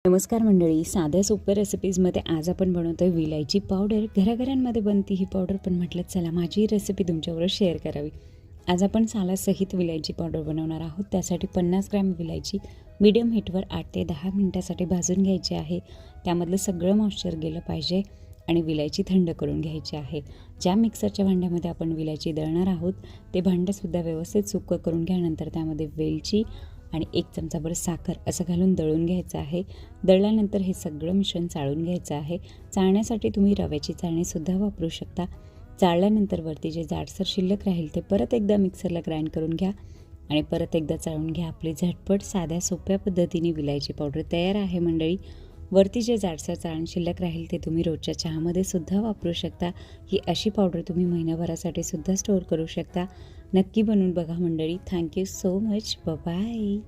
नमस्कार मंडळी, साध्या सोप्या रेसिपीजमध्ये आज आपण बनवतोय विलायची पावडर. घराघरांमध्ये बनती ही पावडर, पण म्हटलं चला माझी ही रेसिपी तुमच्याबरोबर शेअर करावी. आज आपण सालासहित विलायची पावडर बनवणार आहोत. त्यासाठी 50 ग्रॅम विलायची मीडियम हीटवर 8 ते 10 मिनिटासाठी भाजून घ्यायची आहे. त्यामधलं सगळं मॉइश्चर गेलं पाहिजे आणि विलायची थंड करून घ्यायची आहे. ज्या मिक्सरच्या भांड्यामध्ये आपण विलायची दळणार आहोत ते भांडंसुद्धा व्यवस्थित सुकं करून घ्या. नंतर त्यामध्ये वेलची आणि 1 चमचाभर साखर असं घालून दळून घ्यायचं आहे. दळल्यानंतर हे सगळं मिश्रण चाळून घ्यायचं आहे. चाळण्यासाठी तुम्ही रव्याची चाळणीसुद्धा वापरू शकता. चाळल्यानंतर वरती जे जाडसर शिल्लक राहील ते परत एकदा मिक्सरला ग्राइंड करून घ्या आणि परत एकदा चाळून घ्या. आपली झटपट साध्या सोप्या पद्धतीने विलायची पावडर तयार आहे मंडळी. वरती जे जाडसर चाळण शिल्लक राहील ते तुम्ही रोजच्या चहामध्ये सुद्धा वापरू शकता. ही अशी पावडर तुम्ही महिनाभरासाठी सुद्धा स्टोअर करू शकता. नक्की बनवून बघा मंडळी. Thank you so much. बाय.